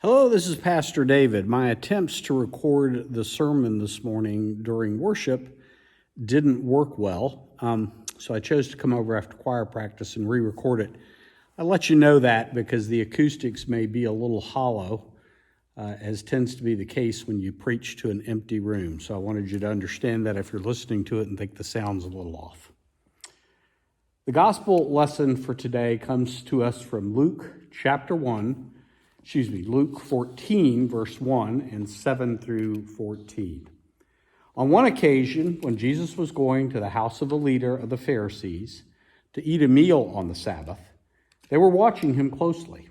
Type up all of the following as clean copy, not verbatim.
Hello, this is Pastor David. My attempts to record the sermon this morning during worship didn't work well, so I chose to come over after choir practice and re-record it. I let you know that because the acoustics may be a little hollow, as tends to be the case when you preach to an empty room. So I wanted you to understand that if you're listening to it and think the sound's a little off. The gospel lesson for today comes to us from Luke 14, verse 1 and 7 through 14. On one occasion, when Jesus was going to the house of a leader of the Pharisees to eat a meal on the Sabbath, they were watching him closely.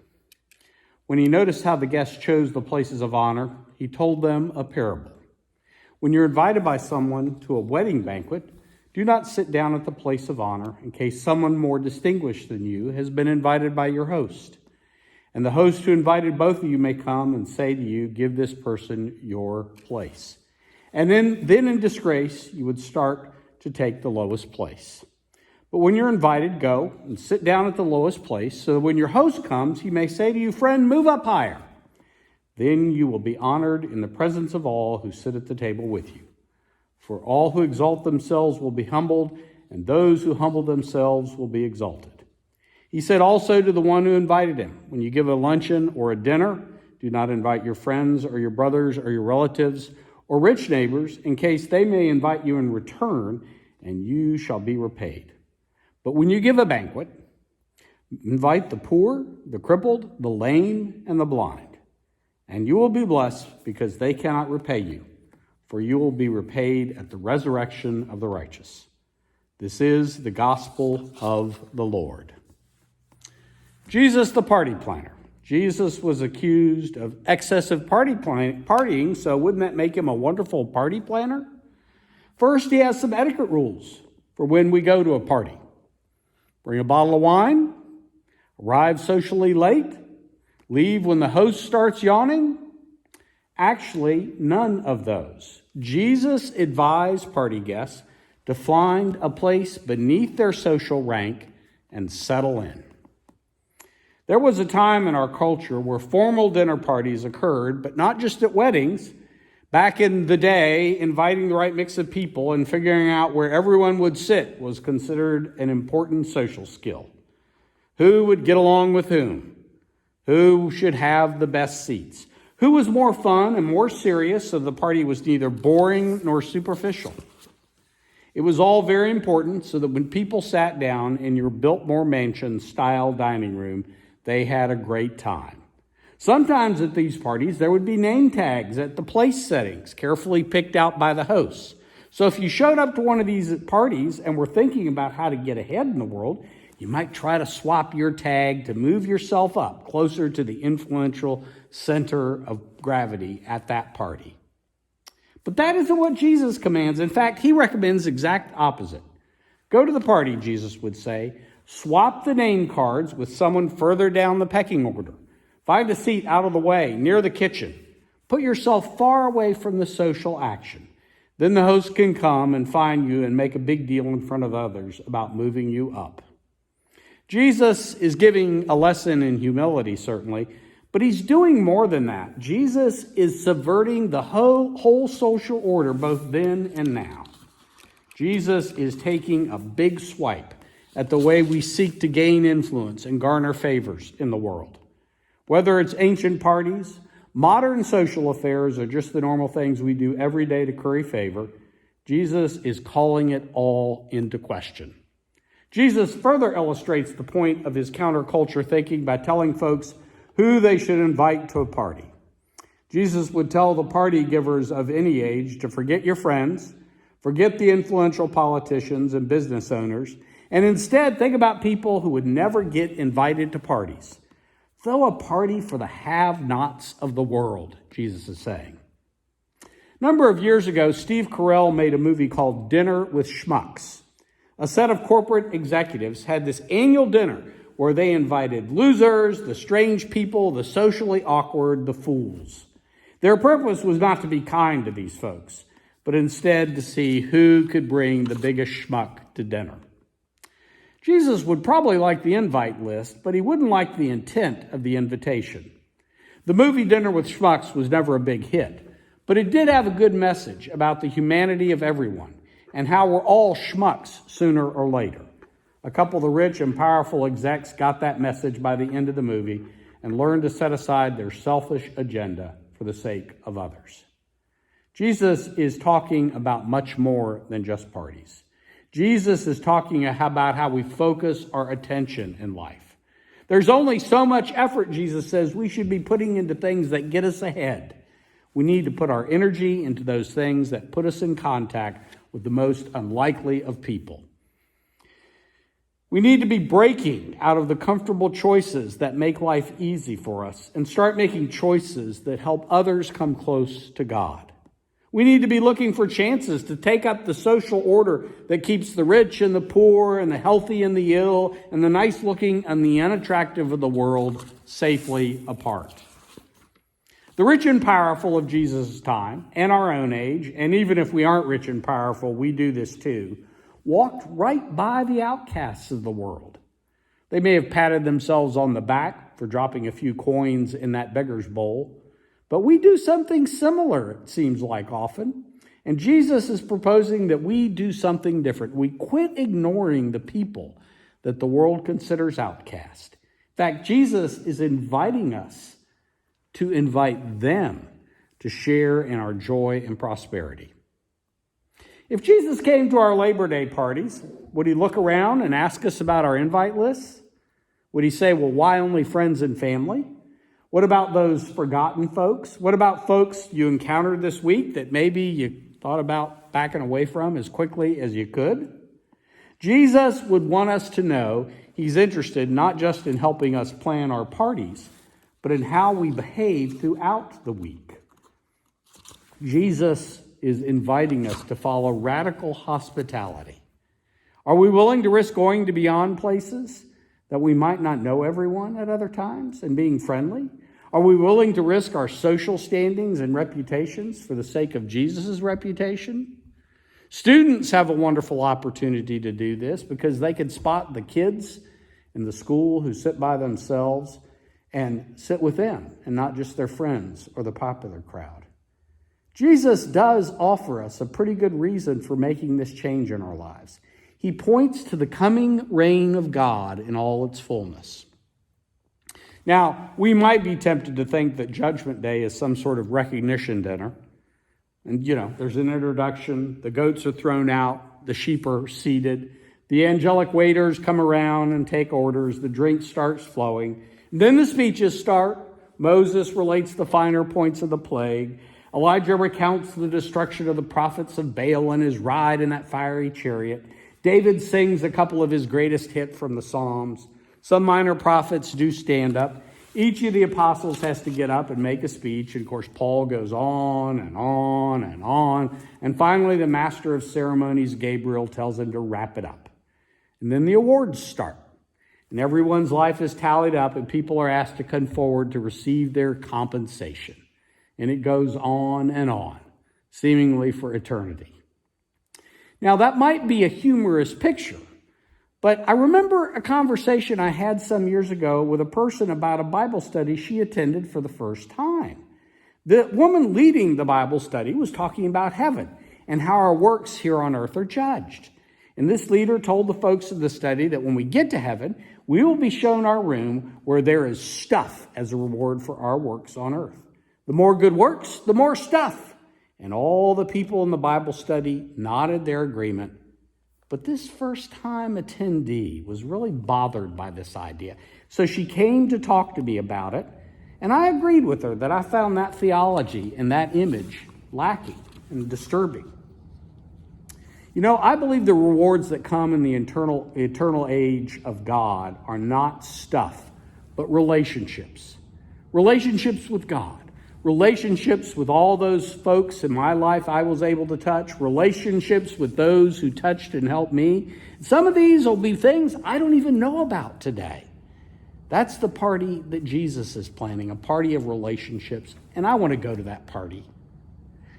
When he noticed how the guests chose the places of honor, he told them a parable. When you're invited by someone to a wedding banquet, do not sit down at the place of honor in case someone more distinguished than you has been invited by your host. And the host who invited both of you may come and say to you, give this person your place. And then in disgrace, you would start to take the lowest place. But when you're invited, go and sit down at the lowest place, so that when your host comes, he may say to you, friend, move up higher. Then you will be honored in the presence of all who sit at the table with you. For all who exalt themselves will be humbled, and those who humble themselves will be exalted. He said also to the one who invited him, when you give a luncheon or a dinner, do not invite your friends or your brothers or your relatives or rich neighbors, in case they may invite you in return, and you shall be repaid. But when you give a banquet, invite the poor, the crippled, the lame, and the blind, and you will be blessed because they cannot repay you, for you will be repaid at the resurrection of the righteous. This is the gospel of the Lord. Jesus, the party planner. Jesus was accused of excessive partying, so wouldn't that make him a wonderful party planner? First, he has some etiquette rules for when we go to a party. Bring a bottle of wine, arrive socially late, leave when the host starts yawning. Actually, none of those. Jesus advised party guests to find a place beneath their social rank and settle in. There was a time in our culture where formal dinner parties occurred, but not just at weddings. Back in the day, inviting the right mix of people and figuring out where everyone would sit was considered an important social skill. Who would get along with whom? Who should have the best seats? Who was more fun and more serious so the party was neither boring nor superficial? It was all very important so that when people sat down in your Biltmore Mansion-style dining room, they had a great time. Sometimes at these parties, there would be name tags at the place settings, carefully picked out by the hosts. So if you showed up to one of these parties and were thinking about how to get ahead in the world, you might try to swap your tag to move yourself up closer to the influential center of gravity at that party. But that isn't what Jesus commands. In fact, he recommends the exact opposite. Go to the party, Jesus would say. Swap the name cards with someone further down the pecking order. Find a seat out of the way, near the kitchen. Put yourself far away from the social action. Then the host can come and find you and make a big deal in front of others about moving you up. Jesus is giving a lesson in humility, certainly, but he's doing more than that. Jesus is subverting the whole social order, both then and now. Jesus is taking a big swipe at the way we seek to gain influence and garner favors in the world. Whether it's ancient parties, modern social affairs, or just the normal things we do every day to curry favor, Jesus is calling it all into question. Jesus further illustrates the point of his counterculture thinking by telling folks who they should invite to a party. Jesus would tell the party givers of any age to forget your friends, forget the influential politicians and business owners, and instead think about people who would never get invited to parties. Throw a party for the have-nots of the world, Jesus is saying. A number of years ago, Steve Carell made a movie called Dinner with Schmucks. A set of corporate executives had this annual dinner where they invited losers, the strange people, the socially awkward, the fools. Their purpose was not to be kind to these folks, but instead to see who could bring the biggest schmuck to dinner. Jesus would probably like the invite list, but he wouldn't like the intent of the invitation. The movie Dinner with Schmucks was never a big hit, but it did have a good message about the humanity of everyone and how we're all schmucks sooner or later. A couple of the rich and powerful execs got that message by the end of the movie and learned to set aside their selfish agenda for the sake of others. Jesus is talking about much more than just parties. Jesus is talking about how we focus our attention in life. There's only so much effort, Jesus says, we should be putting into things that get us ahead. We need to put our energy into those things that put us in contact with the most unlikely of people. We need to be breaking out of the comfortable choices that make life easy for us and start making choices that help others come close to God. We need to be looking for chances to take up the social order that keeps the rich and the poor and the healthy and the ill and the nice-looking and the unattractive of the world safely apart. The rich and powerful of Jesus' time and our own age, and even if we aren't rich and powerful, we do this too, walked right by the outcasts of the world. They may have patted themselves on the back for dropping a few coins in that beggar's bowl, but we do something similar, it seems like often. And Jesus is proposing that we do something different. We quit ignoring the people that the world considers outcast. In fact, Jesus is inviting us to invite them to share in our joy and prosperity. If Jesus came to our Labor Day parties, would he look around and ask us about our invite lists? Would he say, well, why only friends and family? What about those forgotten folks? What about folks you encountered this week that maybe you thought about backing away from as quickly as you could? Jesus would want us to know he's interested not just in helping us plan our parties, but in how we behave throughout the week. Jesus is inviting us to follow radical hospitality. Are we willing to risk going to beyond places that we might not know everyone at other times and being friendly? Are we willing to risk our social standings and reputations for the sake of Jesus' reputation? Students have a wonderful opportunity to do this because they can spot the kids in the school who sit by themselves and sit with them and not just their friends or the popular crowd. Jesus does offer us a pretty good reason for making this change in our lives. He points to the coming reign of God in all its fullness. Now, we might be tempted to think that Judgment Day is some sort of recognition dinner. And, there's an introduction, the goats are thrown out, the sheep are seated, the angelic waiters come around and take orders, the drink starts flowing. And then the speeches start. Moses relates the finer points of the plague. Elijah recounts the destruction of the prophets of Baal and his ride in that fiery chariot. David sings a couple of his greatest hits from the Psalms. Some minor prophets do stand up. Each of the apostles has to get up and make a speech. And of course, Paul goes on and on and on. And finally, the master of ceremonies, Gabriel, tells him to wrap it up. And then the awards start. And everyone's life is tallied up and people are asked to come forward to receive their compensation. And it goes on, seemingly for eternity. Now, that might be a humorous picture, but I remember a conversation I had some years ago with a person about a Bible study she attended for the first time. The woman leading the Bible study was talking about heaven and how our works here on earth are judged. And this leader told the folks of the study that when we get to heaven, we will be shown our room where there is stuff as a reward for our works on earth. The more good works, the more stuff. And all the people in the Bible study nodded their agreement. But this first-time attendee was really bothered by this idea. So she came to talk to me about it, and I agreed with her that I found that theology and that image lacking and disturbing. I believe the rewards that come in the eternal age of God are not stuff, but relationships. Relationships with God. Relationships with all those folks in my life I was able to touch. Relationships with those who touched and helped me. Some of these will be things I don't even know about today. That's the party that Jesus is planning, a party of relationships, and I want to go to that party.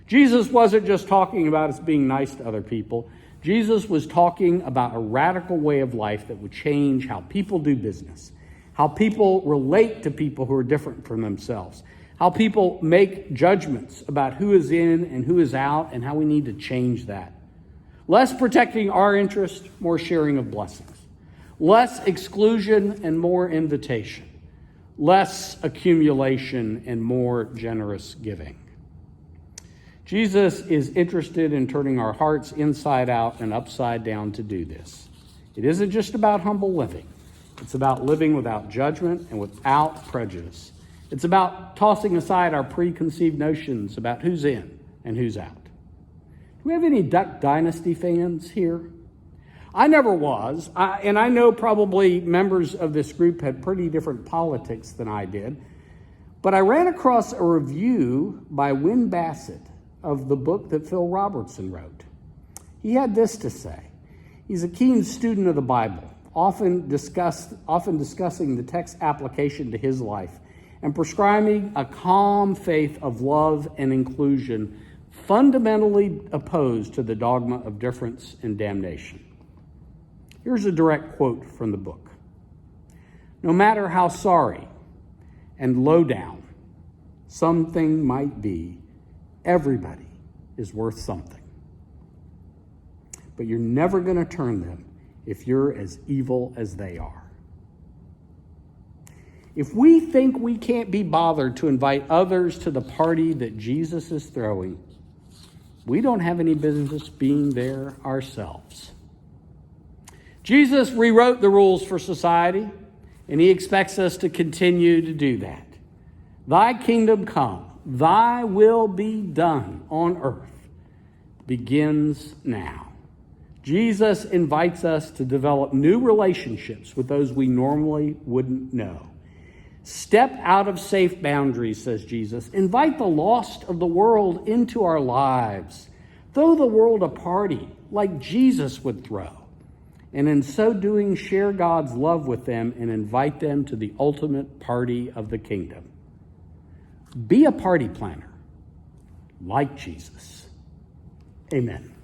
Jesus wasn't just talking about us being nice to other people. Jesus was talking about a radical way of life that would change how people do business, how people relate to people who are different from themselves, how people make judgments about who is in and who is out, and how we need to change that. Less protecting our interest, more sharing of blessings. Less exclusion and more invitation. Less accumulation and more generous giving. Jesus is interested in turning our hearts inside out and upside down to do this. It isn't just about humble living. It's about living without judgment and without prejudice. It's about tossing aside our preconceived notions about who's in and who's out. Do we have any Duck Dynasty fans here? I never was, and I know probably members of this group had pretty different politics than I did, but I ran across a review by Win Bassett of the book that Phil Robertson wrote. He had this to say. He's a keen student of the Bible, often discussing the text application to his life and prescribing a calm faith of love and inclusion, fundamentally opposed to the dogma of difference and damnation. Here's a direct quote from the book. No matter how sorry and low down something might be, everybody is worth something. But you're never going to turn them if you're as evil as they are. If we think we can't be bothered to invite others to the party that Jesus is throwing, we don't have any business being there ourselves. Jesus rewrote the rules for society, and he expects us to continue to do that. Thy kingdom come, thy will be done on earth begins now. Jesus invites us to develop new relationships with those we normally wouldn't know. Step out of safe boundaries, says Jesus. Invite the lost of the world into our lives. Throw the world a party like Jesus would throw. And in so doing, share God's love with them and invite them to the ultimate party of the kingdom. Be a party planner like Jesus. Amen.